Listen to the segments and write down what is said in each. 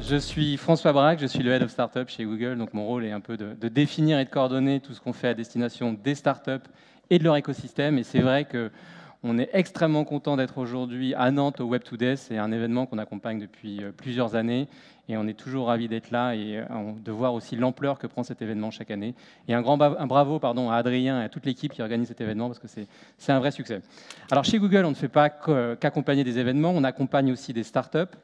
Je suis François Braque, je suis le Head of Startup chez Google. Donc mon rôle est un peu de définir et de coordonner tout ce qu'on fait à destination des startups et de leur écosystème. Et c'est vrai qu'on est extrêmement content d'être aujourd'hui à Nantes au Web2Day. C'est un événement qu'on accompagne depuis plusieurs années. Et on est toujours ravis d'être là et de voir aussi l'ampleur que prend cet événement chaque année. Et un bravo à Adrien et à toute l'équipe qui organise cet événement parce que c'est un vrai succès. Alors chez Google, on ne fait pas qu'accompagner des événements, on accompagne aussi des startups.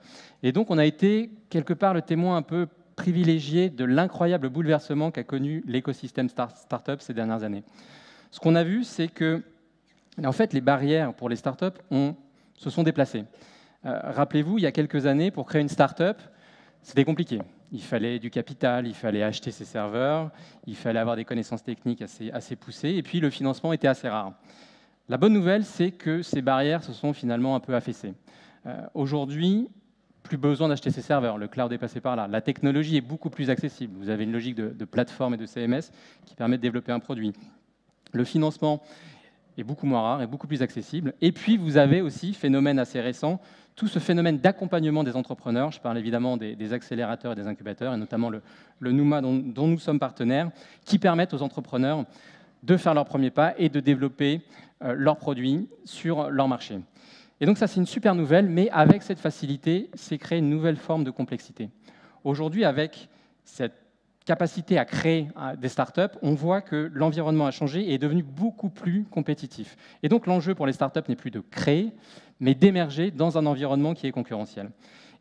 Et donc on a été quelque part le témoin un peu privilégié de l'incroyable bouleversement qu'a connu l'écosystème startup ces dernières années. Ce qu'on a vu, c'est que en fait, les barrières pour les startups se sont déplacées. Rappelez-vous, il y a quelques années, pour créer une startup, c'était compliqué. Il fallait du capital, il fallait acheter ses serveurs, il fallait avoir des connaissances techniques assez poussées, et puis le financement était assez rare. La bonne nouvelle, c'est que ces barrières se sont finalement un peu affaissées. Aujourd'hui, plus besoin d'acheter ses serveurs, le cloud est passé par là. La technologie est beaucoup plus accessible. Vous avez une logique de plateforme et de CMS qui permet de développer un produit. Le financement est beaucoup moins rare et beaucoup plus accessible. Et puis, vous avez aussi, phénomène assez récent, tout ce phénomène d'accompagnement des entrepreneurs. Je parle évidemment des accélérateurs et des incubateurs, et notamment le NUMA dont nous sommes partenaires, qui permettent aux entrepreneurs de faire leurs premiers pas et de développer leurs produits sur leur marché. Et donc ça, c'est une super nouvelle, mais avec cette facilité, c'est créer une nouvelle forme de complexité. Aujourd'hui, avec cette capacité à créer des startups, on voit que l'environnement a changé et est devenu beaucoup plus compétitif. Et donc l'enjeu pour les startups n'est plus de créer, mais d'émerger dans un environnement qui est concurrentiel.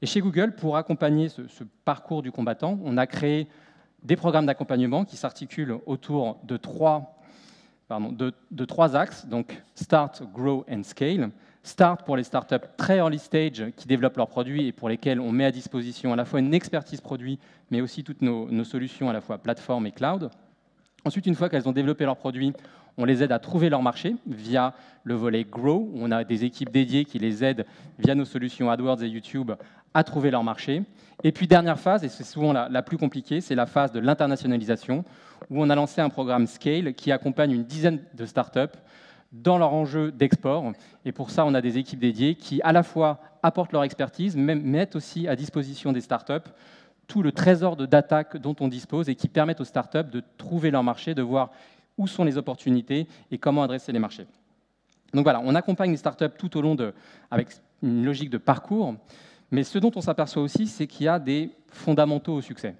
Et chez Google, pour accompagner ce parcours du combattant, on a créé des programmes d'accompagnement qui s'articulent autour de trois axes, donc Start, Grow and Scale. Start pour les startups très early stage qui développent leurs produits et pour lesquels on met à disposition à la fois une expertise produit, mais aussi toutes nos solutions à la fois plateforme et cloud. Ensuite, une fois qu'elles ont développé leurs produits, on les aide à trouver leur marché via le volet Grow, où on a des équipes dédiées qui les aident via nos solutions AdWords et YouTube à trouver leur marché. Et puis, dernière phase, et c'est souvent la plus compliquée, c'est la phase de l'internationalisation, où on a lancé un programme Scale qui accompagne une dizaine de startups dans leur enjeu d'export. Et pour ça, on a des équipes dédiées qui, à la fois, apportent leur expertise, mais mettent aussi à disposition des startups tout le trésor de data dont on dispose et qui permettent aux startups de trouver leur marché, de voir où sont les opportunités et comment adresser les marchés. Donc voilà, on accompagne les startups tout au long avec une logique de parcours, mais ce dont on s'aperçoit aussi, c'est qu'il y a des fondamentaux au succès.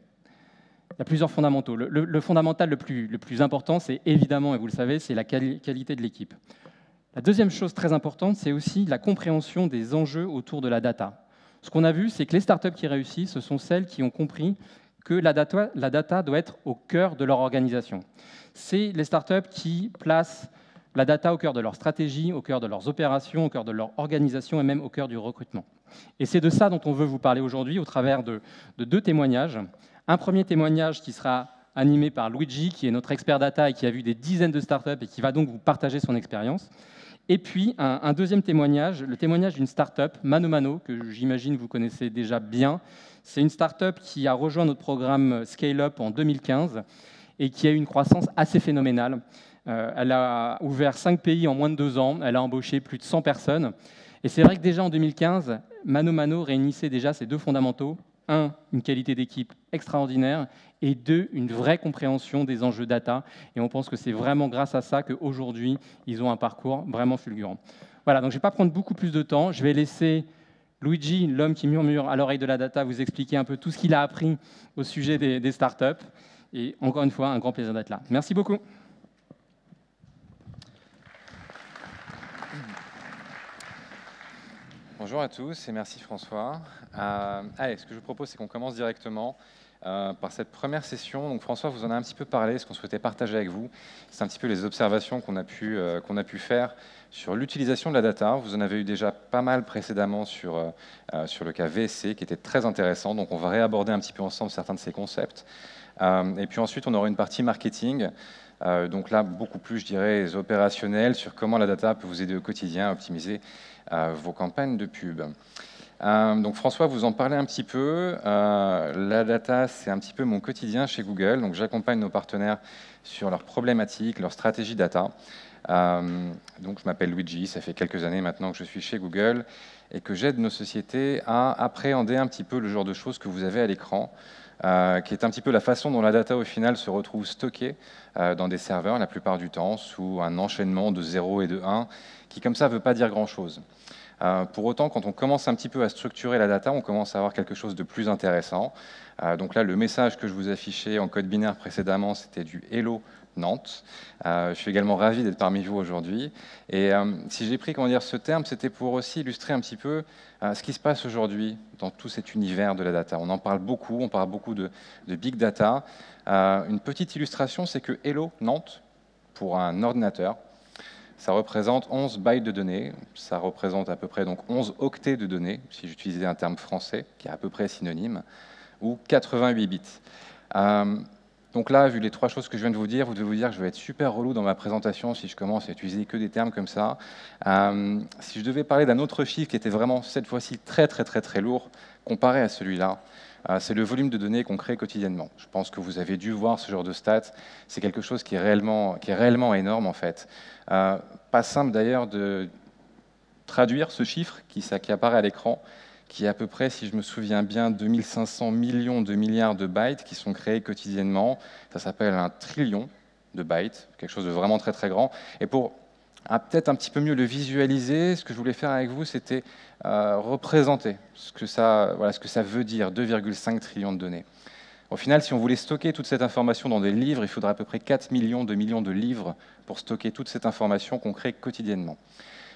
Il y a plusieurs fondamentaux. Le fondamental le plus important, c'est évidemment, et vous le savez, c'est la qualité de l'équipe. La deuxième chose très importante, c'est aussi la compréhension des enjeux autour de la data. Ce qu'on a vu, c'est que les startups qui réussissent, ce sont celles qui ont compris que la data doit être au cœur de leur organisation. C'est les startups qui placent la data au cœur de leur stratégie, au cœur de leurs opérations, au cœur de leur organisation et même au cœur du recrutement. Et c'est de ça dont on veut vous parler aujourd'hui au travers de deux témoignages. Un premier témoignage qui sera animé par Luigi, qui est notre expert data et qui a vu des dizaines de startups et qui va donc vous partager son expérience. Et puis un deuxième témoignage, le témoignage d'une startup, ManoMano, que j'imagine vous connaissez déjà bien. C'est une startup qui a rejoint notre programme Scale Up en 2015 et qui a eu une croissance assez phénoménale. Elle a ouvert 5 pays en moins de 2 ans, elle a embauché plus de 100 personnes. Et c'est vrai que déjà en 2015, ManoMano réunissait déjà ces deux fondamentaux. 1, une qualité d'équipe extraordinaire, et 2, une vraie compréhension des enjeux data. Et on pense que c'est vraiment grâce à ça qu'aujourd'hui, ils ont un parcours vraiment fulgurant. Voilà, donc je ne vais pas prendre beaucoup plus de temps. Je vais laisser Luigi, l'homme qui murmure à l'oreille de la data, vous expliquer un peu tout ce qu'il a appris au sujet des startups. Et encore une fois, un grand plaisir d'être là. Merci beaucoup. Bonjour à tous et merci François. Allez, ce que je vous propose, c'est qu'on commence directement par cette première session. Donc François vous en a un petit peu parlé, ce qu'on souhaitait partager avec vous, c'est un petit peu les observations qu'on a pu faire sur l'utilisation de la data. Vous en avez eu déjà pas mal précédemment sur le cas VSC qui était très intéressant, donc on va réaborder un petit peu ensemble certains de ces concepts. Et puis ensuite, on aura une partie marketing. Donc là, beaucoup plus, je dirais, opérationnel sur comment la data peut vous aider au quotidien à optimiser vos campagnes de pub. Donc François vous en parlait un petit peu. La data, c'est un petit peu mon quotidien chez Google. Donc j'accompagne nos partenaires sur leurs problématiques, leurs stratégies data. Donc je m'appelle Luigi, ça fait quelques années maintenant que je suis chez Google et que j'aide nos sociétés à appréhender un petit peu le genre de choses que vous avez à l'écran, qui est un petit peu la façon dont la data au final se retrouve stockée dans des serveurs la plupart du temps, sous un enchaînement de 0 et de 1, qui comme ça ne veut pas dire grand-chose. Pour autant, quand on commence un petit peu à structurer la data, on commence à avoir quelque chose de plus intéressant. Donc là, le message que je vous affichais en code binaire précédemment, c'était du Hello Nantes. Je suis également ravi d'être parmi vous aujourd'hui. Et si j'ai pris ce terme, c'était pour aussi illustrer un petit peu ce qui se passe aujourd'hui dans tout cet univers de la data. On en parle beaucoup, on parle beaucoup de big data. Une petite illustration, c'est que Hello Nantes, pour un ordinateur, ça représente 11 bytes de données, ça représente à peu près donc 11 octets de données, si j'utilisais un terme français, qui est à peu près synonyme, ou 88 bits. Donc là, vu les trois choses que je viens de vous dire, vous devez vous dire que je vais être super relou dans ma présentation si je commence à utiliser que des termes comme ça. Si je devais parler d'un autre chiffre qui était vraiment, cette fois-ci, très lourd, comparé à celui-là, c'est le volume de données qu'on crée quotidiennement. Je pense que vous avez dû voir ce genre de stats. C'est quelque chose qui est réellement énorme, en fait. Pas simple, d'ailleurs, de traduire ce chiffre qui apparaît à l'écran, qui est à peu près, si je me souviens bien, 2500 millions de milliards de bytes qui sont créés quotidiennement. Ça s'appelle un trillion de bytes, quelque chose de vraiment très grand. Et pour peut-être un petit peu mieux le visualiser, ce que je voulais faire avec vous, c'était représenter ce que ça veut dire, 2,5 trillions de données. Au final, si on voulait stocker toute cette information dans des livres, il faudrait à peu près 4 millions de livres pour stocker toute cette information qu'on crée quotidiennement.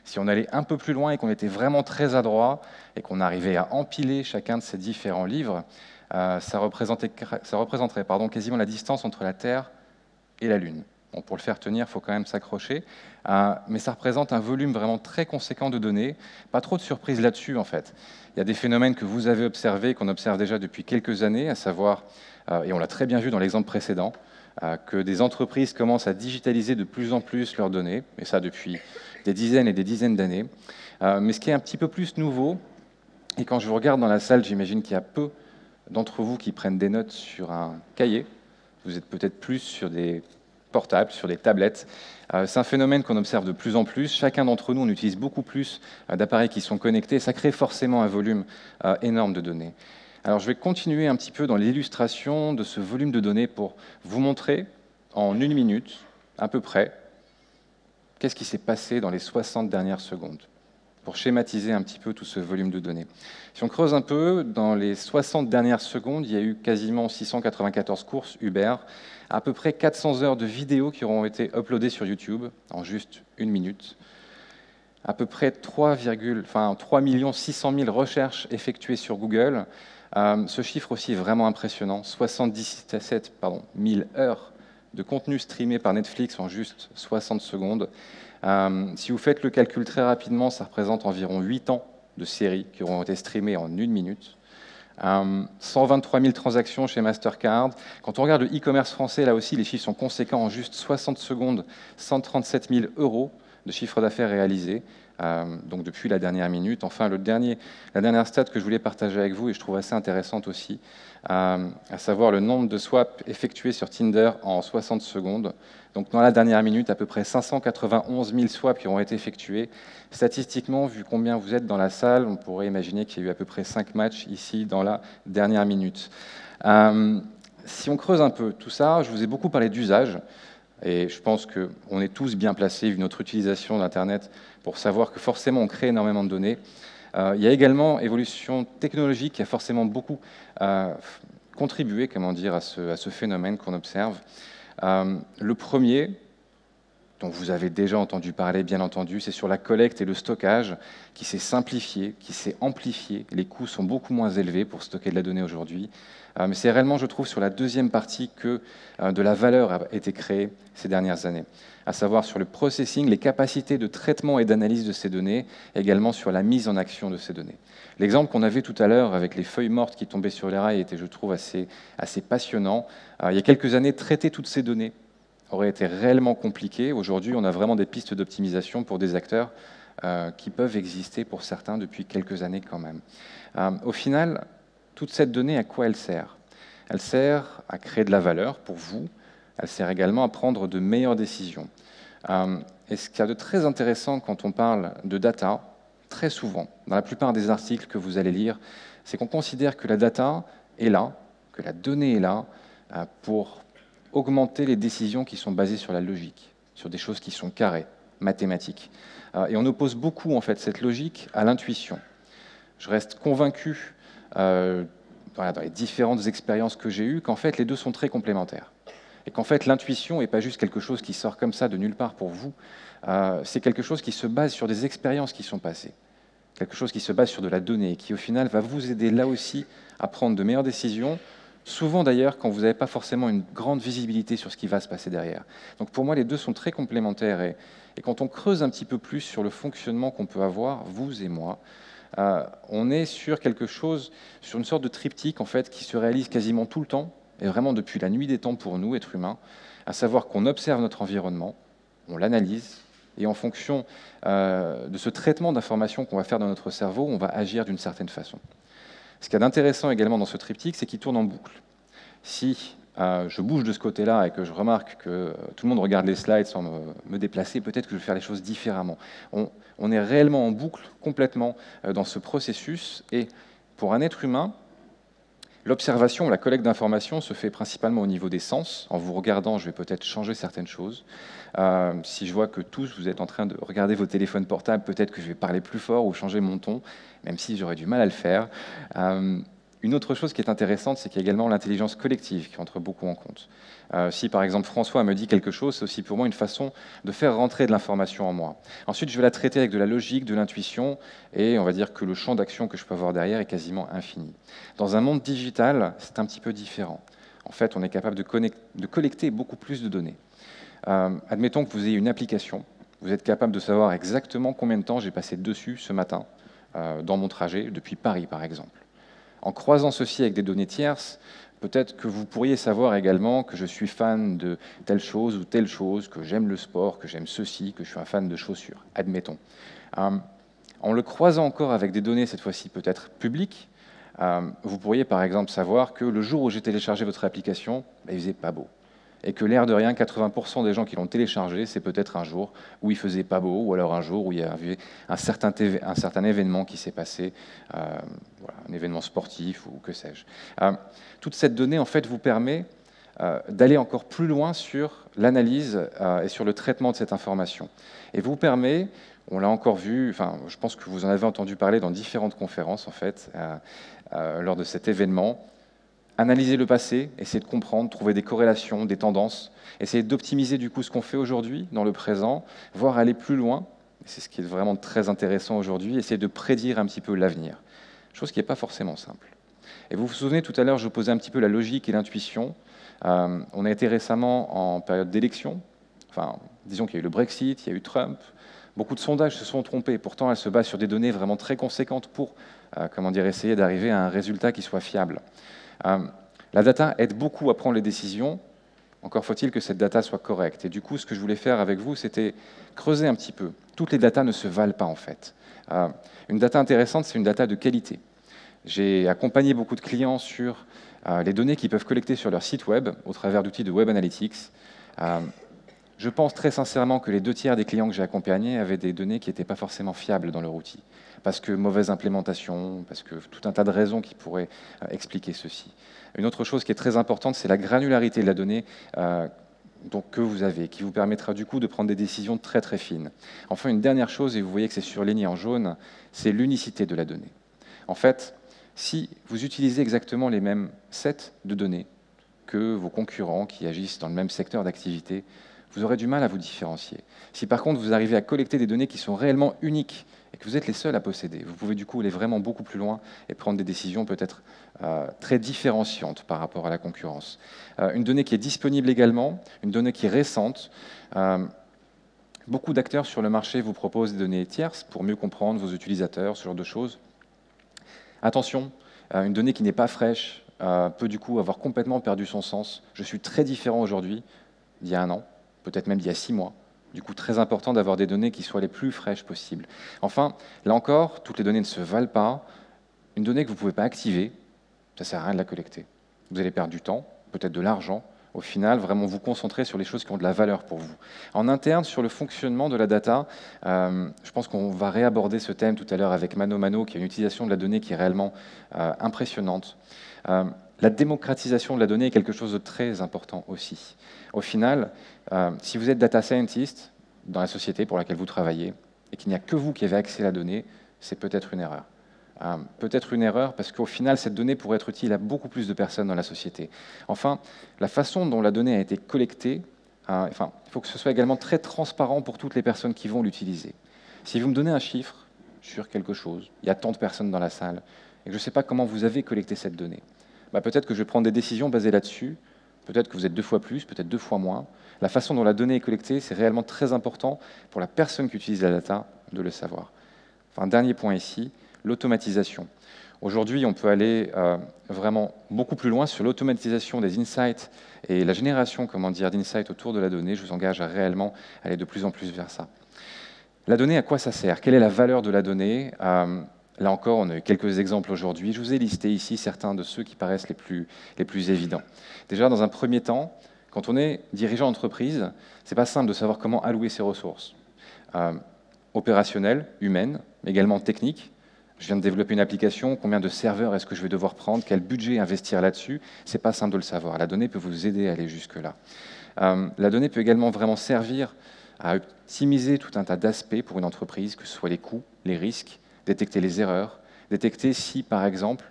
Si on allait un peu plus loin et qu'on était vraiment très adroit et qu'on arrivait à empiler chacun de ces différents livres, ça représenterait quasiment la distance entre la Terre et la Lune. Bon, pour le faire tenir, il faut quand même s'accrocher, mais ça représente un volume vraiment très conséquent de données. Pas trop de surprises là-dessus, en fait. Il y a des phénomènes que vous avez observés, qu'on observe déjà depuis quelques années, à savoir, et on l'a très bien vu dans l'exemple précédent, que des entreprises commencent à digitaliser de plus en plus leurs données, et ça depuis des dizaines et des dizaines d'années. Mais ce qui est un petit peu plus nouveau, et quand je vous regarde dans la salle, j'imagine qu'il y a peu d'entre vous qui prennent des notes sur un cahier. Vous êtes peut-être plus sur des portables, sur des tablettes. C'est un phénomène qu'on observe de plus en plus. Chacun d'entre nous, on utilise beaucoup plus d'appareils qui sont connectés. Ça crée forcément un volume énorme de données. Alors, je vais continuer un petit peu dans l'illustration de ce volume de données pour vous montrer en 1 minute, à peu près, qu'est-ce qui s'est passé dans les 60 dernières secondes, pour schématiser un petit peu tout ce volume de données. Si on creuse un peu, dans les 60 dernières secondes, il y a eu quasiment 694 courses Uber, à peu près 400 heures de vidéos qui auront été uploadées sur YouTube en juste 1 minute, à peu près 3 600 000 recherches effectuées sur Google. Ce chiffre aussi est vraiment impressionnant, 77 000 heures de contenu streamé par Netflix en juste 60 secondes. Si vous faites le calcul très rapidement, ça représente environ 8 ans de séries qui auront été streamées en 1 minute. 123 000 transactions chez Mastercard. Quand on regarde le e-commerce français, là aussi, les chiffres sont conséquents. En juste 60 secondes, 137 000 € de chiffre d'affaires réalisé, donc depuis la dernière minute. Enfin, la dernière stat que je voulais partager avec vous, et je trouve assez intéressante aussi, à savoir le nombre de swaps effectués sur Tinder en 60 secondes. Donc dans la dernière minute, à peu près 591 000 swaps qui ont été effectués. Statistiquement, vu combien vous êtes dans la salle, on pourrait imaginer qu'il y a eu à peu près 5 matchs ici dans la dernière minute. Si on creuse un peu tout ça, je vous ai beaucoup parlé d'usage, et je pense qu'on est tous bien placés, vu notre utilisation d'Internet, pour savoir que forcément on crée énormément de données. Il y a également évolution technologique qui a forcément beaucoup contribué à ce phénomène qu'on observe. Le premier, dont vous avez déjà entendu parler, bien entendu, c'est sur la collecte et le stockage, qui s'est simplifié, qui s'est amplifié. Les coûts sont beaucoup moins élevés pour stocker de la donnée aujourd'hui. Mais c'est réellement, je trouve, sur la deuxième partie que de la valeur a été créée ces dernières années, à savoir sur le processing, les capacités de traitement et d'analyse de ces données, également sur la mise en action de ces données. L'exemple qu'on avait tout à l'heure avec les feuilles mortes qui tombaient sur les rails était, je trouve, assez passionnant. Il y a quelques années, traiter toutes ces données aurait été réellement compliqué. Aujourd'hui, on a vraiment des pistes d'optimisation pour des acteurs qui peuvent exister pour certains depuis quelques années quand même. Au final, toute cette donnée, à quoi elle sert? Elle sert à créer de la valeur pour vous, elle sert également à prendre de meilleures décisions. Et ce qu'il y a de très intéressant quand on parle de data, très souvent, dans la plupart des articles que vous allez lire, c'est qu'on considère que la data est là, que la donnée est là, pour augmenter les décisions qui sont basées sur la logique, sur des choses qui sont carrées, mathématiques. Et on oppose beaucoup en fait cette logique à l'intuition. Je reste convaincu, dans les différentes expériences que j'ai eues, qu'en fait les deux sont très complémentaires. Et qu'en fait l'intuition n'est pas juste quelque chose qui sort comme ça de nulle part pour vous, c'est quelque chose qui se base sur des expériences qui sont passées, quelque chose qui se base sur de la donnée et qui au final va vous aider là aussi à prendre de meilleures décisions, souvent d'ailleurs quand vous n'avez pas forcément une grande visibilité sur ce qui va se passer derrière. Donc pour moi les deux sont très complémentaires et quand on creuse un petit peu plus sur le fonctionnement qu'on peut avoir, vous et moi, on est sur quelque chose, sur une sorte de triptyque en fait qui se réalise quasiment tout le temps et vraiment depuis la nuit des temps pour nous, êtres humains, à savoir qu'on observe notre environnement, on l'analyse, et en fonction de ce traitement d'informations qu'on va faire dans notre cerveau, on va agir d'une certaine façon. Ce qu'il y a d'intéressant également dans ce triptyque, c'est qu'il tourne en boucle. Si je bouge de ce côté-là et que je remarque que tout le monde regarde les slides sans me déplacer, peut-être que je vais faire les choses différemment. On est réellement en boucle, complètement, dans ce processus, et pour un être humain, l'observation, la collecte d'informations se fait principalement au niveau des sens. En vous regardant, je vais peut-être changer certaines choses. Si je vois que tous, vous êtes en train de regarder vos téléphones portables, peut-être que je vais parler plus fort ou changer mon ton, même si j'aurais du mal à le faire. Une autre chose qui est intéressante, c'est qu'il y a également l'intelligence collective qui entre beaucoup en compte. Si par exemple François me dit quelque chose, c'est aussi pour moi une façon de faire rentrer de l'information en moi. Ensuite, je vais la traiter avec de la logique, de l'intuition, et on va dire que le champ d'action que je peux avoir derrière est quasiment infini. Dans un monde digital, c'est un petit peu différent. En fait, on est capable de collecter beaucoup plus de données. Admettons que vous ayez une application, vous êtes capable de savoir exactement combien de temps j'ai passé dessus ce matin, dans mon trajet, depuis Paris par exemple. En croisant ceci avec des données tierces, peut-être que vous pourriez savoir également que je suis fan de telle chose ou telle chose, que j'aime le sport, que j'aime ceci, que je suis un fan de chaussures, admettons. En le croisant encore avec des données, cette fois-ci peut-être publiques, vous pourriez par exemple savoir que le jour où j'ai téléchargé votre application, il faisait pas beau. Et que l'air de rien, 80% des gens qui l'ont téléchargé, c'est peut-être un jour où il faisait pas beau, ou alors un jour où il y avait un certain événement qui s'est passé, voilà, un événement sportif ou que sais-je. Toute cette donnée, en fait, vous permet d'aller encore plus loin sur l'analyse et sur le traitement de cette information. Et vous permet, on l'a encore vu, enfin, je pense que vous en avez entendu parler dans différentes conférences, en fait, lors de cet événement, analyser le passé, essayer de comprendre, trouver des corrélations, des tendances, essayer d'optimiser du coup ce qu'on fait aujourd'hui, dans le présent, voire aller plus loin, c'est ce qui est vraiment très intéressant aujourd'hui, essayer de prédire un petit peu l'avenir, chose qui n'est pas forcément simple. Et vous vous souvenez, tout à l'heure, je posais un petit peu la logique et l'intuition. On a été récemment en période d'élection, enfin, disons qu'il y a eu le Brexit, il y a eu Trump, beaucoup de sondages se sont trompés, pourtant elles se basent sur des données vraiment très conséquentes pour essayer d'arriver à un résultat qui soit fiable. La data aide beaucoup à prendre les décisions, encore faut-il que cette data soit correcte. Et du coup, ce que je voulais faire avec vous, c'était creuser un petit peu. Toutes les datas ne se valent pas, en fait. Une data intéressante, c'est une data de qualité. J'ai accompagné beaucoup de clients sur les données qu'ils peuvent collecter sur leur site web, au travers d'outils de Web Analytics. Je pense très sincèrement que les 2/3 des clients que j'ai accompagnés avaient des données qui n'étaient pas forcément fiables dans leur outil, parce que mauvaise implémentation, parce que tout un tas de raisons qui pourraient expliquer ceci. Une autre chose qui est très importante, c'est la granularité de la donnée que vous avez, qui vous permettra du coup de prendre des décisions très très fines. Enfin, une dernière chose, et vous voyez que c'est surligné en jaune, c'est l'unicité de la donnée. En fait, si vous utilisez exactement les mêmes sets de données que vos concurrents qui agissent dans le même secteur d'activité, vous aurez du mal à vous différencier. Si par contre vous arrivez à collecter des données qui sont réellement uniques et que vous êtes les seuls à posséder, vous pouvez du coup aller vraiment beaucoup plus loin et prendre des décisions peut-être très différenciantes par rapport à la concurrence. Une donnée qui est disponible également, une donnée qui est récente. Beaucoup d'acteurs sur le marché vous proposent des données tierces pour mieux comprendre vos utilisateurs, ce genre de choses. Attention, une donnée qui n'est pas fraîche peut du coup avoir complètement perdu son sens. Je suis très différent aujourd'hui d'il y a un an, peut-être même d'il y a 6 mois, Du coup, très important d'avoir des données qui soient les plus fraîches possibles. Enfin, là encore, toutes les données ne se valent pas. Une donnée que vous ne pouvez pas activer, ça ne sert à rien de la collecter. Vous allez perdre du temps, peut-être de l'argent. Au final, vraiment vous concentrer sur les choses qui ont de la valeur pour vous. En interne, sur le fonctionnement de la data, je pense qu'on va réaborder ce thème tout à l'heure avec Mano Mano, qui a une utilisation de la donnée qui est réellement impressionnante. La démocratisation de la donnée est quelque chose de très important aussi. Au final, si vous êtes data scientist dans la société pour laquelle vous travaillez et qu'il n'y a que vous qui avez accès à la donnée, c'est peut-être une erreur. Peut-être une erreur parce qu'au final, cette donnée pourrait être utile à beaucoup plus de personnes dans la société. Enfin, la façon dont la donnée a été collectée, il faut que ce soit également très transparent pour toutes les personnes qui vont l'utiliser. Si vous me donnez un chiffre sur quelque chose, il y a tant de personnes dans la salle, et que je ne sais pas comment vous avez collecté cette donnée, peut-être que je vais prendre des décisions basées là-dessus, peut-être que vous êtes 2 fois plus, peut-être 2 fois moins. La façon dont la donnée est collectée, c'est réellement très important pour la personne qui utilise la data de le savoir. Enfin, dernier point ici, l'automatisation. Aujourd'hui, on peut aller vraiment beaucoup plus loin sur l'automatisation des insights et la génération, d'insights autour de la donnée. Je vous engage à réellement aller de plus en plus vers ça. La donnée, à quoi ça sert? Quelle est la valeur de la donnée? Là encore, on a eu quelques exemples aujourd'hui. Je vous ai listé ici certains de ceux qui paraissent les plus évidents. Déjà, dans un premier temps, quand on est dirigeant d'entreprise, ce n'est pas simple de savoir comment allouer ses ressources. Opérationnelles, humaines, mais également techniques. Je viens de développer une application, combien de serveurs est-ce que je vais devoir prendre, quel budget investir là-dessus? Ce n'est pas simple de le savoir. La donnée peut vous aider à aller jusque-là. La donnée peut également vraiment servir à optimiser tout un tas d'aspects pour une entreprise, que ce soit les coûts, les risques, détecter les erreurs, détecter si, par exemple,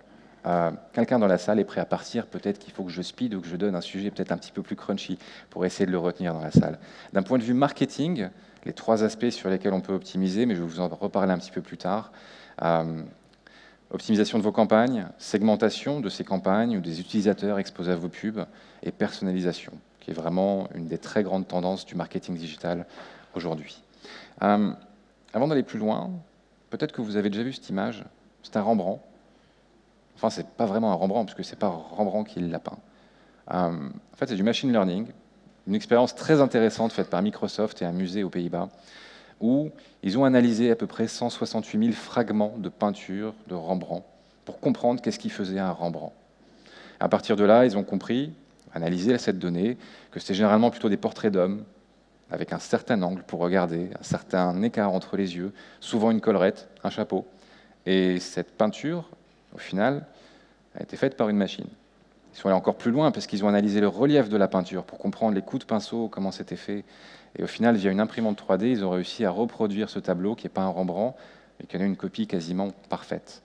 quelqu'un dans la salle est prêt à partir, peut-être qu'il faut que je speed ou que je donne un sujet peut-être un petit peu plus crunchy pour essayer de le retenir dans la salle. D'un point de vue marketing, les 3 aspects sur lesquels on peut optimiser, mais je vais vous en reparler un petit peu plus tard. Optimisation de vos campagnes, segmentation de ces campagnes ou des utilisateurs exposés à vos pubs, et personnalisation, qui est vraiment une des très grandes tendances du marketing digital aujourd'hui. Avant d'aller plus loin, peut-être que vous avez déjà vu cette image, c'est un Rembrandt. Enfin, c'est pas vraiment un Rembrandt, parce que c'est pas Rembrandt qui l'a peint. En fait, c'est du machine learning, une expérience très intéressante faite par Microsoft et un musée aux Pays-Bas, où ils ont analysé à peu près 168 000 fragments de peinture de Rembrandt pour comprendre qu'est-ce qui faisait un Rembrandt. À partir de là, ils ont compris, analysé cette donnée, que c'était généralement plutôt des portraits d'hommes, avec un certain angle pour regarder, un certain écart entre les yeux, souvent une collerette, un chapeau. Et cette peinture, au final, a été faite par une machine. Ils sont allés encore plus loin parce qu'ils ont analysé le relief de la peinture pour comprendre les coups de pinceau, comment c'était fait. Et au final, via une imprimante 3D, ils ont réussi à reproduire ce tableau qui n'est pas un Rembrandt, mais qui en a une copie quasiment parfaite.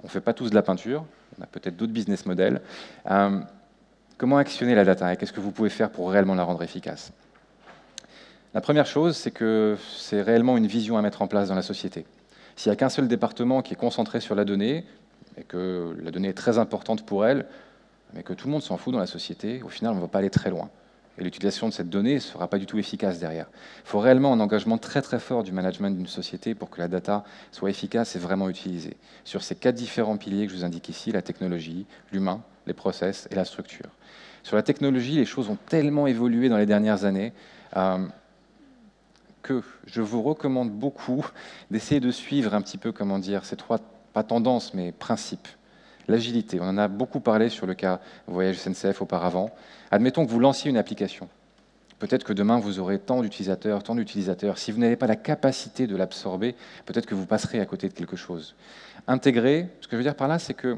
On ne fait pas tous de la peinture, on a peut-être d'autres business models. Comment actionner la data et qu'est-ce que vous pouvez faire pour réellement la rendre efficace? La première chose, c'est que c'est réellement une vision à mettre en place dans la société. S'il n'y a qu'un seul département qui est concentré sur la donnée, et que la donnée est très importante pour elle, mais que tout le monde s'en fout dans la société, au final, on ne va pas aller très loin. Et l'utilisation de cette donnée ne sera pas du tout efficace derrière. Il faut réellement un engagement très très fort du management d'une société pour que la data soit efficace et vraiment utilisée. Sur ces 4 différents piliers que je vous indique ici, la technologie, l'humain, les process et la structure. Sur la technologie, les choses ont tellement évolué dans les dernières années que je vous recommande beaucoup d'essayer de suivre un petit peu, ces 3, pas tendances, mais principes. L'agilité, on en a beaucoup parlé sur le cas Voyage SNCF auparavant. Admettons que vous lanciez une application. Peut-être que demain, vous aurez tant d'utilisateurs, tant d'utilisateurs. Si vous n'avez pas la capacité de l'absorber, peut-être que vous passerez à côté de quelque chose. Intégrer, ce que je veux dire par là, c'est que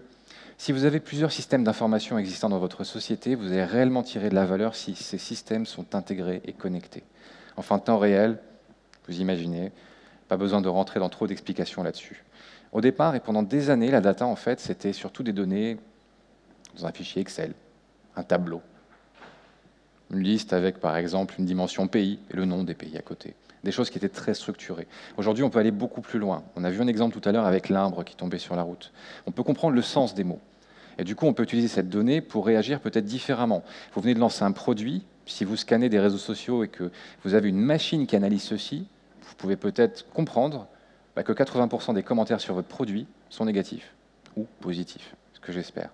si vous avez plusieurs systèmes d'information existants dans votre société, vous allez réellement tirer de la valeur si ces systèmes sont intégrés et connectés. Enfin, temps réel, vous imaginez, pas besoin de rentrer dans trop d'explications là-dessus. Au départ, et pendant des années, la data, en fait, c'était surtout des données dans un fichier Excel, un tableau, une liste avec, par exemple, une dimension pays et le nom des pays à côté. Des choses qui étaient très structurées. Aujourd'hui, on peut aller beaucoup plus loin. On a vu un exemple tout à l'heure avec l'arbre qui tombait sur la route. On peut comprendre le sens des mots. Et du coup, on peut utiliser cette donnée pour réagir peut-être différemment. Vous venez de lancer un produit. Si vous scannez des réseaux sociaux et que vous avez une machine qui analyse ceci, vous pouvez peut-être comprendre que 80% des commentaires sur votre produit sont négatifs ou positifs, ce que j'espère.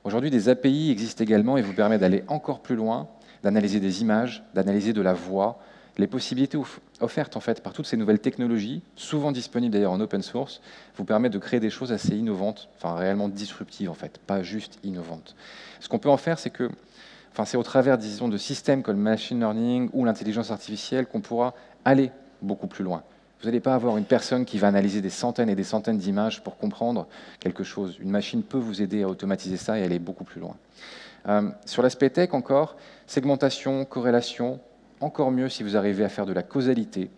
Aujourd'hui, des API existent également et vous permettent d'aller encore plus loin, d'analyser des images, d'analyser de la voix, les possibilités offertes en fait, par toutes ces nouvelles technologies, souvent disponibles d'ailleurs en open source, vous permettent de créer des choses assez innovantes, enfin réellement disruptives en fait, pas juste innovantes. Ce qu'on peut en faire, c'est que c'est au travers, disons, de systèmes comme le machine learning ou l'intelligence artificielle qu'on pourra aller beaucoup plus loin. Vous n'allez pas avoir une personne qui va analyser des centaines et des centaines d'images pour comprendre quelque chose. Une machine peut vous aider à automatiser ça et aller beaucoup plus loin. Sur l'aspect tech encore, segmentation, corrélation, encore mieux si vous arrivez à faire de la causalité,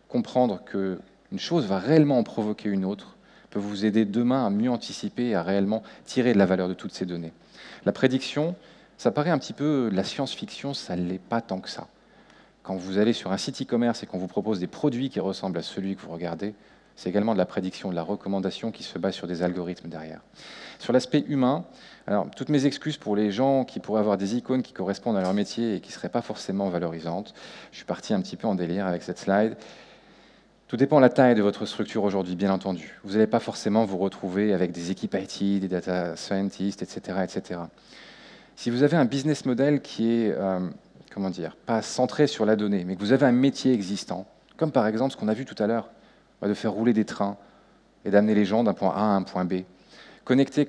comprendre qu'une chose va réellement en provoquer une autre, peut vous aider demain à mieux anticiper et à réellement tirer de la valeur de toutes ces données. La prédiction, ça paraît un petit peu de la science-fiction, ça ne l'est pas tant que ça. Quand vous allez sur un site e-commerce et qu'on vous propose des produits qui ressemblent à celui que vous regardez, c'est également de la prédiction, de la recommandation qui se base sur des algorithmes derrière. Sur l'aspect humain, alors toutes mes excuses pour les gens qui pourraient avoir des icônes qui correspondent à leur métier et qui ne seraient pas forcément valorisantes. Je suis parti un petit peu en délire avec cette slide. Tout dépend de la taille de votre structure aujourd'hui, bien entendu. Vous n'allez pas forcément vous retrouver avec des équipes IT, des data scientists, etc., etc. Si vous avez un business model qui est, pas centré sur la donnée, mais que vous avez un métier existant, comme par exemple ce qu'on a vu tout à l'heure, de faire rouler des trains et d'amener les gens d'un point A à un point B. Connecter,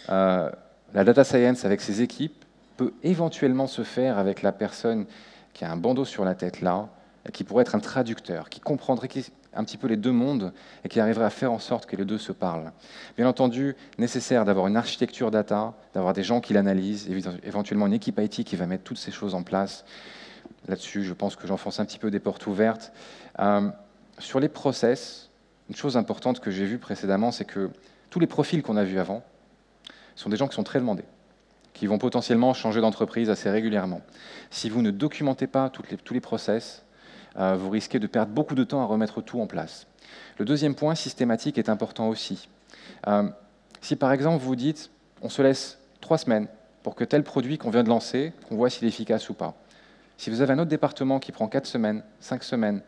la data science avec ses équipes peut éventuellement se faire avec la personne qui a un bandeau sur la tête là, et qui pourrait être un traducteur, qui comprendrait un petit peu les deux mondes et qui arriverait à faire en sorte que les deux se parlent. Bien entendu, nécessaire d'avoir une architecture data, d'avoir des gens qui l'analysent, éventuellement une équipe IT qui va mettre toutes ces choses en place. Là-dessus, je pense que j'enfonce un petit peu des portes ouvertes. Sur les process, une chose importante que j'ai vue précédemment, c'est que tous les profils qu'on a vus avant sont des gens qui sont très demandés, qui vont potentiellement changer d'entreprise assez régulièrement. Si vous ne documentez pas tous les process, vous risquez de perdre beaucoup de temps à remettre tout en place. Le deuxième point systématique est important aussi. Si par exemple vous dites, on se laisse 3 semaines pour que tel produit qu'on vient de lancer, qu'on voit s'il est efficace ou pas. Si vous avez un autre département qui prend 4 semaines, 5 semaines,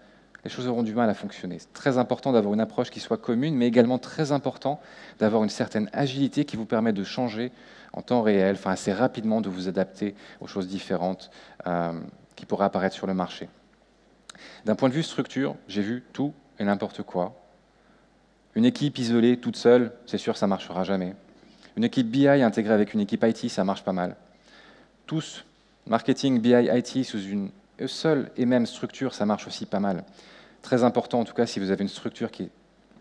les choses auront du mal à fonctionner. C'est très important d'avoir une approche qui soit commune, mais également très important d'avoir une certaine agilité qui vous permet de changer en temps réel, assez rapidement, de vous adapter aux choses différentes qui pourraient apparaître sur le marché. D'un point de vue structure, j'ai vu tout et n'importe quoi. Une équipe isolée, toute seule, c'est sûr, ça ne marchera jamais. Une équipe BI intégrée avec une équipe IT, ça marche pas mal. Tous, marketing, BI, IT, sous une seule et même structure, ça marche aussi pas mal. Très important, en tout cas, si vous avez une structure qui est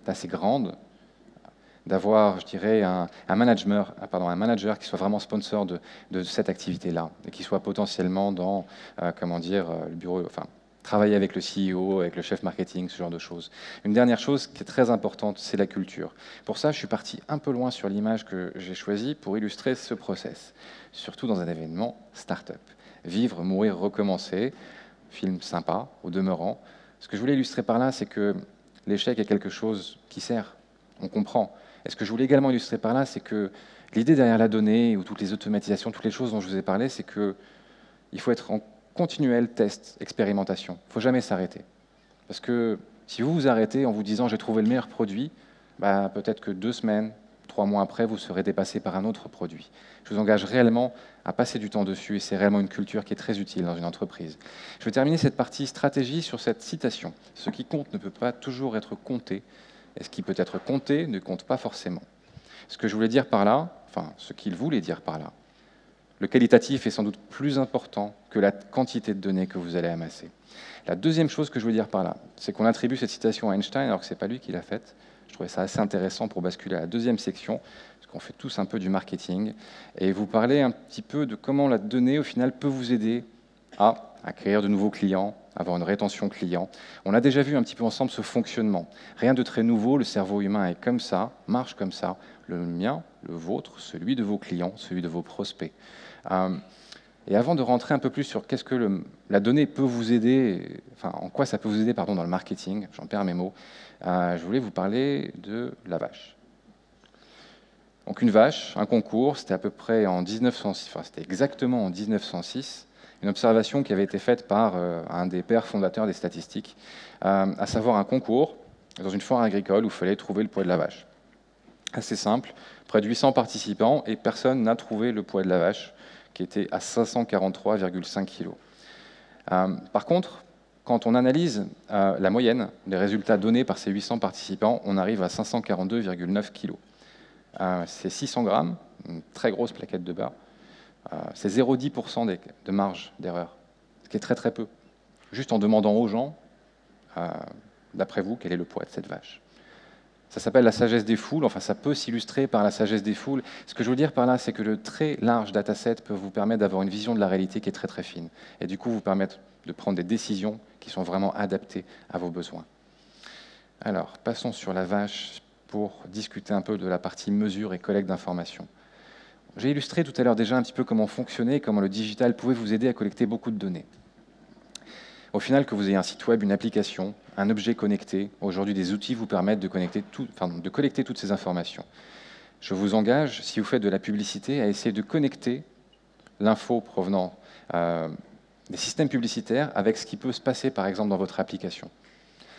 assez grande, d'avoir, je dirais, un manager qui soit vraiment sponsor de cette activité-là et qui soit potentiellement dans, le bureau, travailler avec le CEO, avec le chef marketing, ce genre de choses. Une dernière chose qui est très importante, c'est la culture. Pour ça, je suis parti un peu loin sur l'image que j'ai choisie pour illustrer ce process, surtout dans un événement start-up. Vivre, mourir, recommencer, film sympa, au demeurant. Ce que je voulais illustrer par là, c'est que l'échec est quelque chose qui sert, on comprend. Et ce que je voulais également illustrer par là, c'est que l'idée derrière la donnée, ou toutes les automatisations, toutes les choses dont je vous ai parlé, c'est qu'il faut être en continuel test, expérimentation. Il ne faut jamais s'arrêter. Parce que si vous vous arrêtez en vous disant « j'ai trouvé le meilleur produit », peut-être que 2 semaines, 3 mois après, vous serez dépassé par un autre produit. Je vous engage réellement à passer du temps dessus, et c'est réellement une culture qui est très utile dans une entreprise. Je vais terminer cette partie stratégie sur cette citation. « Ce qui compte ne peut pas toujours être compté, et ce qui peut être compté ne compte pas forcément. » Ce que je voulais dire par là, ce qu'il voulait dire par là, le qualitatif est sans doute plus important que la quantité de données que vous allez amasser. La deuxième chose que je veux dire par là, c'est qu'on attribue cette citation à Einstein alors que ce n'est pas lui qui l'a faite. Je trouvais ça assez intéressant pour basculer à la deuxième section, parce qu'on fait tous un peu du marketing, et vous parler un petit peu de comment la donnée, au final, peut vous aider à acquérir de nouveaux clients, avoir une rétention client. On a déjà vu un petit peu ensemble ce fonctionnement. Rien de très nouveau, le cerveau humain est comme ça, marche comme ça, le mien, le vôtre, celui de vos clients, celui de vos prospects. Et avant de rentrer un peu plus sur qu'est-ce que la donnée peut vous aider, en quoi ça peut vous aider dans le marketing, j'en perds mes mots, je voulais vous parler de la vache. Donc une vache, un concours, c'était à peu près en 1906, c'était exactement en 1906, une observation qui avait été faite par un des pères fondateurs des statistiques, à savoir un concours dans une foire agricole où il fallait trouver le poids de la vache. Assez simple, près de 800 participants et personne n'a trouvé le poids de la vache, qui était à 543,5 kg. Par contre, quand on analyse la moyenne des résultats donnés par ces 800 participants, on arrive à 542,9 kg. C'est 600 grammes, une très grosse plaquette de beurre. C'est 0,10% de marge d'erreur, ce qui est très très peu. Juste en demandant aux gens, d'après vous, quel est le poids de cette vache. Ça s'appelle la sagesse des foules, enfin ça peut s'illustrer par la sagesse des foules. Ce que je veux dire par là, c'est que le très large dataset peut vous permettre d'avoir une vision de la réalité qui est très très fine, et du coup vous permettre de prendre des décisions qui sont vraiment adaptées à vos besoins. Alors, passons sur la vache pour discuter un peu de la partie mesure et collecte d'informations. J'ai illustré tout à l'heure déjà un petit peu comment fonctionnait, comment le digital pouvait vous aider à collecter beaucoup de données. Au final, que vous ayez un site web, une application, un objet connecté, aujourd'hui des outils vous permettent de collecter toutes ces informations. Je vous engage, si vous faites de la publicité, à essayer de connecter l'info provenant des systèmes publicitaires avec ce qui peut se passer, par exemple, dans votre application.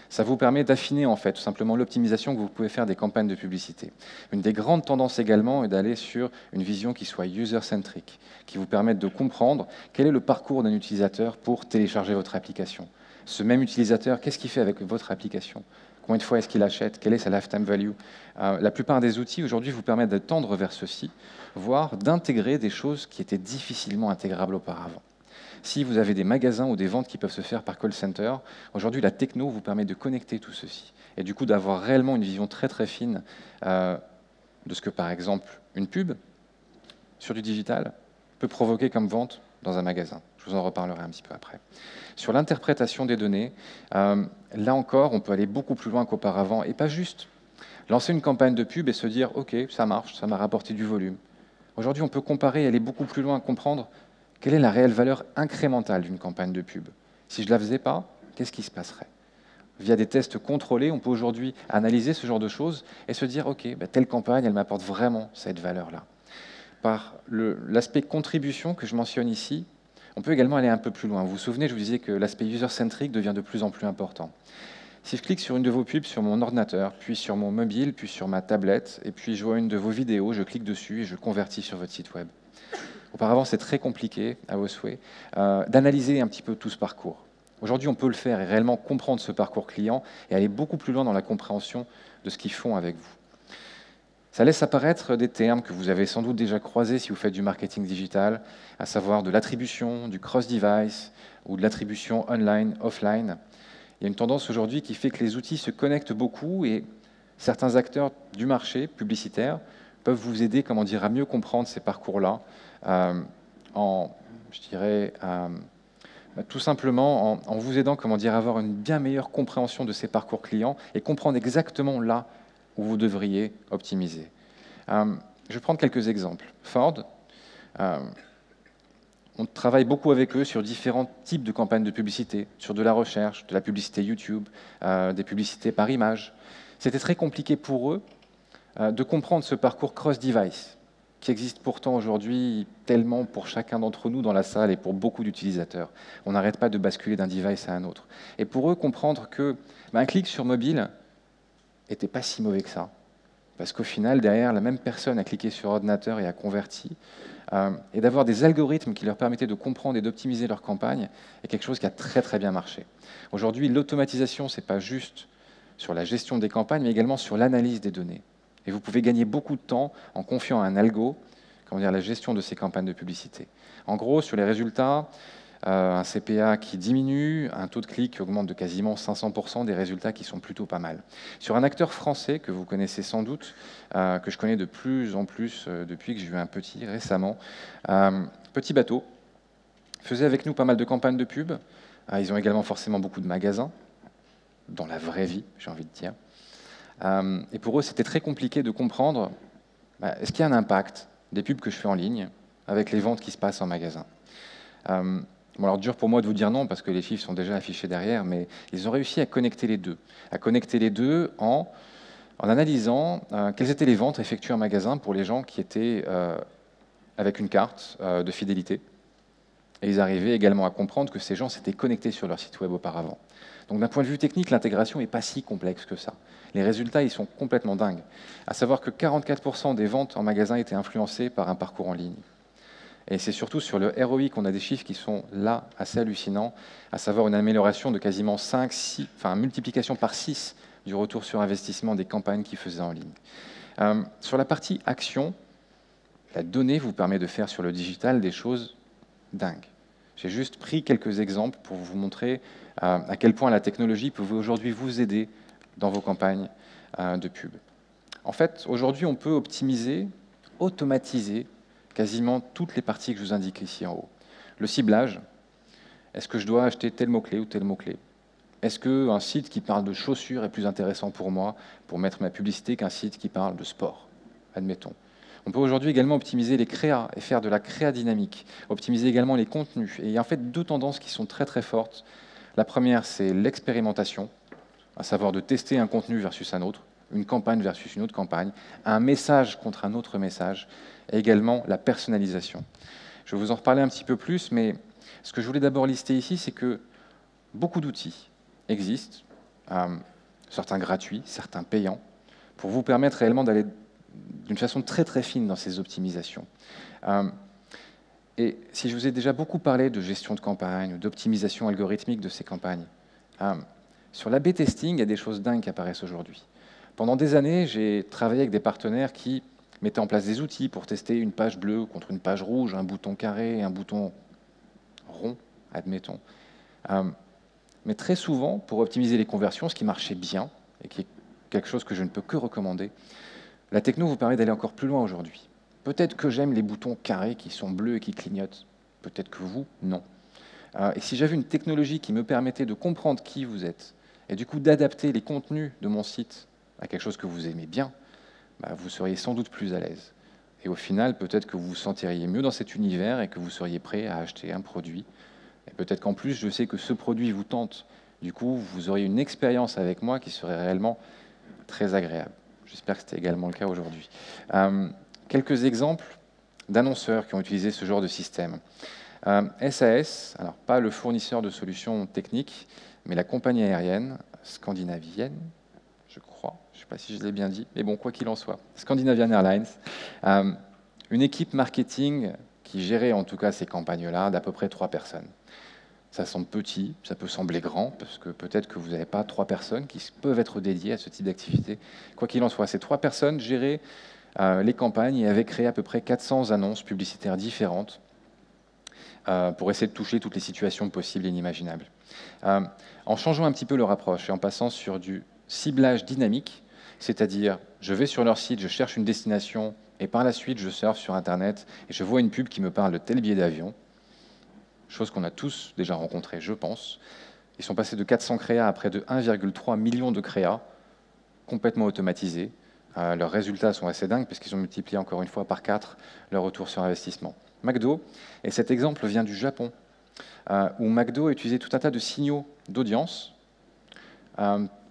Ça vous permet d'affiner, en fait, tout simplement l'optimisation que vous pouvez faire des campagnes de publicité. Une des grandes tendances également est d'aller sur une vision qui soit user-centric, qui vous permette de comprendre quel est le parcours d'un utilisateur pour télécharger votre application. Ce même utilisateur, qu'est-ce qu'il fait avec votre application? Combien de fois est-ce qu'il achète? Quelle est sa lifetime value? La plupart des outils aujourd'hui vous permettent de tendre vers ceci, voire d'intégrer des choses qui étaient difficilement intégrables auparavant. Si vous avez des magasins ou des ventes qui peuvent se faire par call center, aujourd'hui la techno vous permet de connecter tout ceci et du coup d'avoir réellement une vision très très fine de ce que par exemple une pub sur du digital peut provoquer comme vente dans un magasin. Je vous en reparlerai un petit peu après. Sur l'interprétation des données, là encore on peut aller beaucoup plus loin qu'auparavant et pas juste lancer une campagne de pub et se dire ok ça marche, ça m'a rapporté du volume. Aujourd'hui on peut comparer et aller beaucoup plus loin, comprendre quelle est la réelle valeur incrémentale d'une campagne de pub? Si je ne la faisais pas, qu'est-ce qui se passerait? Via des tests contrôlés, on peut aujourd'hui analyser ce genre de choses et se dire, OK, telle campagne, elle m'apporte vraiment cette valeur-là. Par l'aspect contribution que je mentionne ici, on peut également aller un peu plus loin. Vous vous souvenez, je vous disais que l'aspect user-centric devient de plus en plus important. Si je clique sur une de vos pubs sur mon ordinateur, puis sur mon mobile, puis sur ma tablette, et puis je vois une de vos vidéos, je clique dessus et je convertis sur votre site web. Auparavant, c'est très compliqué, à vos souhaits, d'analyser un petit peu tout ce parcours. Aujourd'hui, on peut le faire et réellement comprendre ce parcours client et aller beaucoup plus loin dans la compréhension de ce qu'ils font avec vous. Ça laisse apparaître des termes que vous avez sans doute déjà croisés si vous faites du marketing digital, à savoir de l'attribution, du cross-device ou de l'attribution online, offline. Il y a une tendance aujourd'hui qui fait que les outils se connectent beaucoup et certains acteurs du marché publicitaire peuvent vous aider, comment dire, à mieux comprendre ces parcours-là, tout simplement en vous aidant, comment dire, à avoir une bien meilleure compréhension de ces parcours clients et comprendre exactement là où vous devriez optimiser. Je vais prendre quelques exemples. Ford, on travaille beaucoup avec eux sur différents types de campagnes de publicité, sur de la recherche, de la publicité YouTube, des publicités par image. C'était très compliqué pour eux de comprendre ce parcours cross-device, qui existe pourtant aujourd'hui tellement pour chacun d'entre nous dans la salle et pour beaucoup d'utilisateurs. On n'arrête pas de basculer d'un device à un autre. Et pour eux, comprendre que un clic sur mobile n'était pas si mauvais que ça. Parce qu'au final, derrière, la même personne a cliqué sur ordinateur et a converti. Et d'avoir des algorithmes qui leur permettaient de comprendre et d'optimiser leur campagne est quelque chose qui a très très bien marché. Aujourd'hui, l'automatisation, ce n'est pas juste sur la gestion des campagnes, mais également sur l'analyse des données. Et vous pouvez gagner beaucoup de temps en confiant à un algo, la gestion de ces campagnes de publicité. En gros, sur les résultats, un CPA qui diminue, un taux de clic qui augmente de quasiment 500%, des résultats qui sont plutôt pas mal. Sur un acteur français que vous connaissez sans doute, que je connais de plus en plus depuis que j'ai eu un petit récemment, Petit Bateau, faisait avec nous pas mal de campagnes de pub. Ils ont également forcément beaucoup de magasins, dans la vraie vie, j'ai envie de dire. Et pour eux, c'était très compliqué de comprendre est-ce qu'il y a un impact des pubs que je fais en ligne avec les ventes qui se passent en magasin. Alors dur pour moi de vous dire non, parce que les chiffres sont déjà affichés derrière, mais ils ont réussi à connecter les deux, en analysant quelles étaient les ventes effectuées en magasin pour les gens qui étaient avec une carte de fidélité. Et ils arrivaient également à comprendre que ces gens s'étaient connectés sur leur site web auparavant. Donc d'un point de vue technique, l'intégration n'est pas si complexe que ça. Les résultats, ils sont complètement dingues. À savoir que 44% des ventes en magasin étaient influencées par un parcours en ligne. Et c'est surtout sur le ROI qu'on a des chiffres qui sont là assez hallucinants, à savoir une amélioration de quasiment 5, 6, enfin multiplication par 6 du retour sur investissement des campagnes qu'ils faisaient en ligne. Sur la partie action, la donnée vous permet de faire sur le digital des choses dingues. J'ai juste pris quelques exemples pour vous montrer à quel point la technologie peut aujourd'hui vous aider dans vos campagnes de pub. En fait, aujourd'hui, on peut optimiser, automatiser quasiment toutes les parties que je vous indique ici en haut. Le ciblage, est-ce que je dois acheter tel mot-clé ou tel mot-clé? Est-ce qu'un site qui parle de chaussures est plus intéressant pour moi pour mettre ma publicité qu'un site qui parle de sport? Admettons. On peut aujourd'hui également optimiser les créas et faire de la créa dynamique, optimiser également les contenus. Et il y a en fait deux tendances qui sont très très fortes. La première, c'est l'expérimentation, à savoir de tester un contenu versus un autre, une campagne versus une autre campagne, un message contre un autre message, et également la personnalisation. Je vais vous en reparler un petit peu plus, mais ce que je voulais d'abord lister ici, c'est que beaucoup d'outils existent, certains gratuits, certains payants, pour vous permettre réellement d'aller d'une façon très très fine dans ces optimisations. Et si je vous ai déjà beaucoup parlé de gestion de campagne, d'optimisation algorithmique de ces campagnes, sur l'A/B testing, il y a des choses dingues qui apparaissent aujourd'hui. Pendant des années, j'ai travaillé avec des partenaires qui mettaient en place des outils pour tester une page bleue contre une page rouge, un bouton carré, un bouton rond, admettons. Mais très souvent, pour optimiser les conversions, ce qui marchait bien, et qui est quelque chose que je ne peux que recommander, la techno vous permet d'aller encore plus loin aujourd'hui. Peut-être que j'aime les boutons carrés qui sont bleus et qui clignotent. Peut-être que vous, non. Et si j'avais une technologie qui me permettait de comprendre qui vous êtes, et du coup d'adapter les contenus de mon site à quelque chose que vous aimez bien, vous seriez sans doute plus à l'aise. Et au final, peut-être que vous vous sentiriez mieux dans cet univers et que vous seriez prêt à acheter un produit. Et peut-être qu'en plus, je sais que ce produit vous tente. Du coup, vous auriez une expérience avec moi qui serait réellement très agréable. J'espère que c'était également le cas aujourd'hui. Quelques exemples d'annonceurs qui ont utilisé ce genre de système. SAS, alors pas le fournisseur de solutions techniques, mais la compagnie aérienne scandinavienne, je crois, je ne sais pas si je l'ai bien dit, mais bon, quoi qu'il en soit, Scandinavian Airlines, une équipe marketing qui gérait en tout cas ces campagnes-là d'à peu près 3 personnes. Ça semble petit, ça peut sembler grand, parce que peut-être que vous n'avez pas 3 personnes qui peuvent être dédiées à ce type d'activité. Quoi qu'il en soit, ces 3 personnes géraient les campagnes et avaient créé à peu près 400 annonces publicitaires différentes pour essayer de toucher toutes les situations possibles et inimaginables. En changeant un petit peu leur approche et en passant sur du ciblage dynamique, c'est-à-dire je vais sur leur site, je cherche une destination et par la suite je surfe sur Internet et je vois une pub qui me parle de tel billet d'avion, chose qu'on a tous déjà rencontrée, je pense. Ils sont passés de 400 créas à près de 1,3 million de créas, complètement automatisés. Leurs résultats sont assez dingues, puisqu'ils ont multiplié encore une fois par 4 leur retour sur investissement. McDo, et cet exemple vient du Japon, où McDo a utilisé tout un tas de signaux d'audience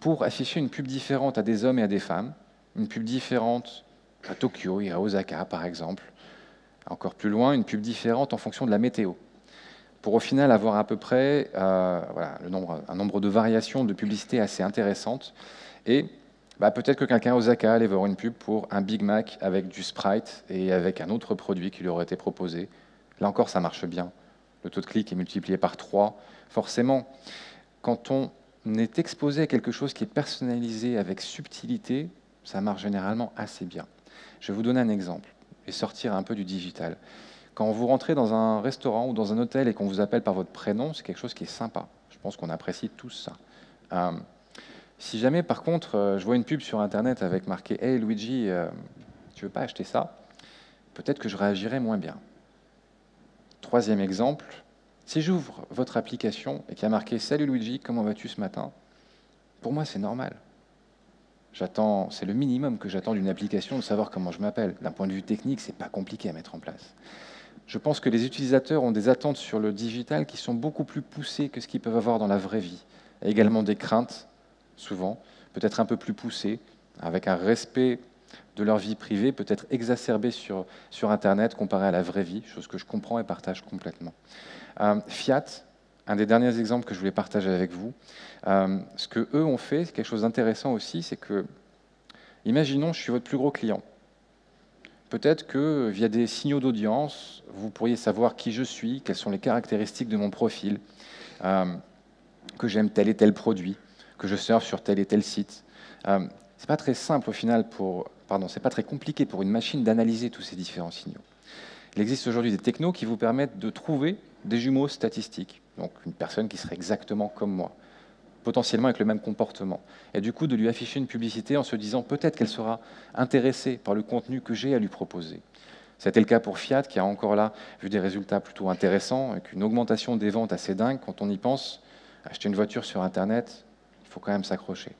pour afficher une pub différente à des hommes et à des femmes, une pub différente à Tokyo et à Osaka, par exemple. Encore plus loin, une pub différente en fonction de la météo, pour au final avoir à peu près un nombre de variations de publicité assez intéressantes. Et peut-être que quelqu'un à Osaka allait voir une pub pour un Big Mac avec du Sprite et avec un autre produit qui lui aurait été proposé. Là encore, ça marche bien. Le taux de clic est multiplié par 3. Forcément, quand on est exposé à quelque chose qui est personnalisé avec subtilité, ça marche généralement assez bien. Je vais vous donner un exemple et sortir un peu du digital. Quand vous rentrez dans un restaurant ou dans un hôtel et qu'on vous appelle par votre prénom, c'est quelque chose qui est sympa. Je pense qu'on apprécie tous ça. Si jamais, par contre, je vois une pub sur Internet avec marqué « Hey Luigi, tu veux pas acheter ça ?» peut-être que je réagirai moins bien. Troisième exemple, si j'ouvre votre application et qu'il y a marqué « Salut Luigi, comment vas-tu ce matin ?» pour moi, c'est normal. C'est le minimum que j'attends d'une application, de savoir comment je m'appelle. D'un point de vue technique, c'est pas compliqué à mettre en place. Je pense que les utilisateurs ont des attentes sur le digital qui sont beaucoup plus poussées que ce qu'ils peuvent avoir dans la vraie vie. Et également des craintes, souvent, peut-être un peu plus poussées, avec un respect de leur vie privée, peut-être exacerbé sur Internet comparé à la vraie vie, chose que je comprends et partage complètement. Fiat, un des derniers exemples que je voulais partager avec vous, ce qu'eux ont fait, c'est quelque chose d'intéressant aussi, c'est que, imaginons, je suis votre plus gros client. peut-être que via des signaux d'audience, vous pourriez savoir qui je suis, quelles sont les caractéristiques de mon profil, que j'aime tel et tel produit, que je surfe sur tel et tel site. C'est pas très simple au final c'est pas très compliqué pour une machine d'analyser tous ces différents signaux. Il existe aujourd'hui des technos qui vous permettent de trouver des jumeaux statistiques, donc une personne qui serait exactement comme moi, potentiellement avec le même comportement, et du coup de lui afficher une publicité en se disant peut-être qu'elle sera intéressée par le contenu que j'ai à lui proposer. C'était le cas pour Fiat, qui a encore là vu des résultats plutôt intéressants, avec une augmentation des ventes assez dingue. Quand on y pense, acheter une voiture sur Internet, il faut quand même s'accrocher.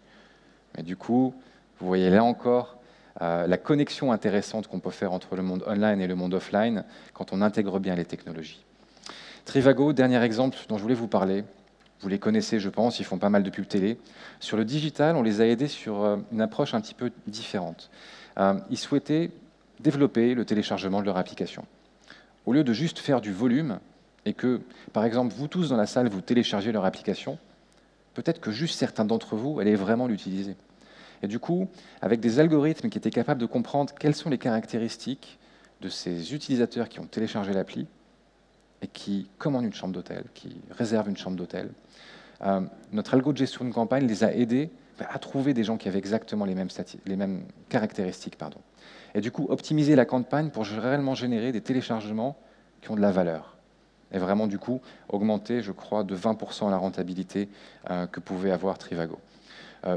Mais du coup, vous voyez là encore la connexion intéressante qu'on peut faire entre le monde online et le monde offline quand on intègre bien les technologies. Trivago, dernier exemple dont je voulais vous parler. Vous les connaissez, je pense, ils font pas mal de pubs télé. Sur le digital, on les a aidés sur une approche un petit peu différente. Ils souhaitaient développer le téléchargement de leur application. Au lieu de juste faire du volume, et que, par exemple, vous tous dans la salle, vous téléchargez leur application, peut-être que juste certains d'entre vous allaient vraiment l'utiliser. Et du coup, avec des algorithmes qui étaient capables de comprendre quelles sont les caractéristiques de ces utilisateurs qui ont téléchargé l'appli et qui commandent une chambre d'hôtel, qui réservent une chambre d'hôtel, notre algo de gestion de campagne les a aidés à trouver des gens qui avaient exactement les mêmes caractéristiques. Et du coup, optimiser la campagne pour réellement générer des téléchargements qui ont de la valeur. Et vraiment, du coup, augmenter, je crois, de 20% la rentabilité que pouvait avoir Trivago.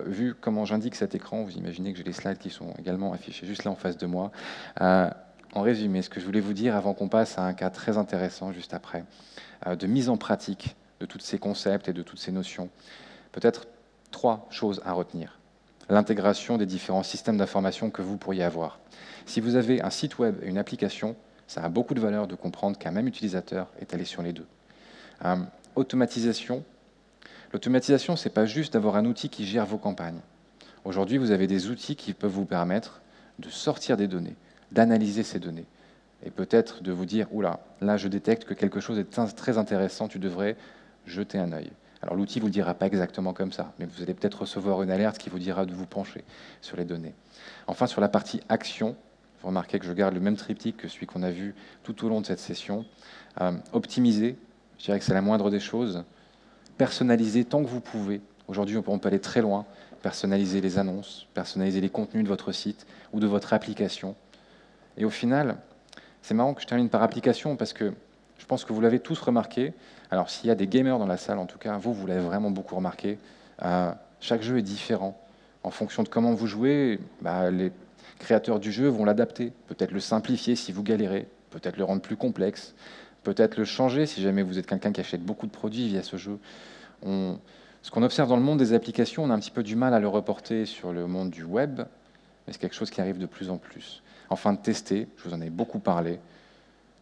Vu comment j'indique cet écran, vous imaginez que j'ai les slides qui sont également affichés juste là en face de moi. En résumé, ce que je voulais vous dire avant qu'on passe à un cas très intéressant juste après, de mise en pratique de tous ces concepts et de toutes ces notions, peut-être 3 choses à retenir. L'intégration des différents systèmes d'information que vous pourriez avoir. Si vous avez un site web et une application, ça a beaucoup de valeur de comprendre qu'un même utilisateur est allé sur les deux. Automatisation. L'automatisation, ce n'est pas juste d'avoir un outil qui gère vos campagnes. Aujourd'hui, vous avez des outils qui peuvent vous permettre de sortir des données, d'analyser ces données, et peut-être de vous dire « Oula, là je détecte que quelque chose est très intéressant, tu devrais jeter un œil ». Alors l'outil ne vous le dira pas exactement comme ça, mais vous allez peut-être recevoir une alerte qui vous dira de vous pencher sur les données. Enfin, sur la partie action, vous remarquez que je garde le même triptyque que celui qu'on a vu tout au long de cette session. Optimiser, je dirais que c'est la moindre des choses. Personnaliser tant que vous pouvez. Aujourd'hui, on peut aller très loin. Personnaliser les annonces, personnaliser les contenus de votre site ou de votre application. Et au final, c'est marrant que je termine par application parce que je pense que vous l'avez tous remarqué. Alors, s'il y a des gamers dans la salle, en tout cas, vous l'avez vraiment beaucoup remarqué. Chaque jeu est différent. En fonction de comment vous jouez, les créateurs du jeu vont l'adapter. Peut-être le simplifier si vous galérez, peut-être le rendre plus complexe, peut-être le changer si jamais vous êtes quelqu'un qui achète beaucoup de produits via ce jeu. Ce qu'on observe dans le monde des applications, on a un petit peu du mal à le reporter sur le monde du web, mais c'est quelque chose qui arrive de plus en plus. Enfin, tester, je vous en ai beaucoup parlé.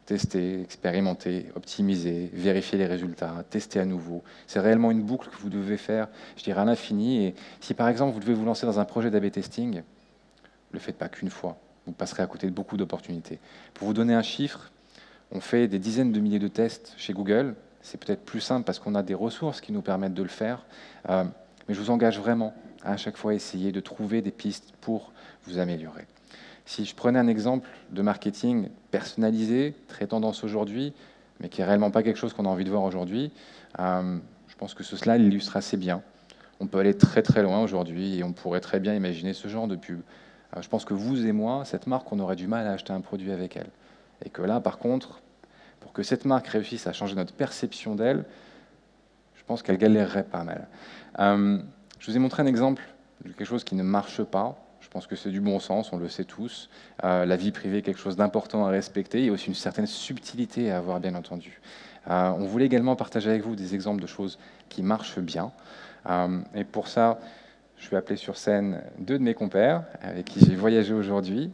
Tester, expérimenter, optimiser, vérifier les résultats, tester à nouveau. C'est réellement une boucle que vous devez faire, je dirais, à l'infini. Et si par exemple, vous devez vous lancer dans un projet d'A/B testing, ne le faites pas qu'une fois. Vous passerez à côté de beaucoup d'opportunités. Pour vous donner un chiffre, on fait des dizaines de milliers de tests chez Google. C'est peut-être plus simple parce qu'on a des ressources qui nous permettent de le faire. Mais je vous engage vraiment à chaque fois essayer de trouver des pistes pour vous améliorer. Si je prenais un exemple de marketing personnalisé, très tendance aujourd'hui, mais qui n'est réellement pas quelque chose qu'on a envie de voir aujourd'hui, je pense que ce slide l'illustre assez bien. On peut aller très très loin aujourd'hui et on pourrait très bien imaginer ce genre de pub. Je pense que vous et moi, cette marque, on aurait du mal à acheter un produit avec elle. Et que là, par contre, pour que cette marque réussisse à changer notre perception d'elle, je pense qu'elle galérerait pas mal. Je vous ai montré un exemple de quelque chose qui ne marche pas. Je pense que c'est du bon sens, on le sait tous. La vie privée est quelque chose d'important à respecter. Il y a aussi une certaine subtilité à avoir, bien entendu. On voulait également partager avec vous des exemples de choses qui marchent bien. Et pour ça, je vais appeler sur scène 2 de mes compères avec qui j'ai voyagé aujourd'hui.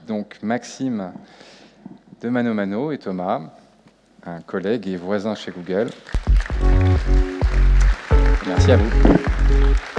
Donc Maxime de Mano Mano et Thomas, un collègue et voisin chez Google. Merci à vous.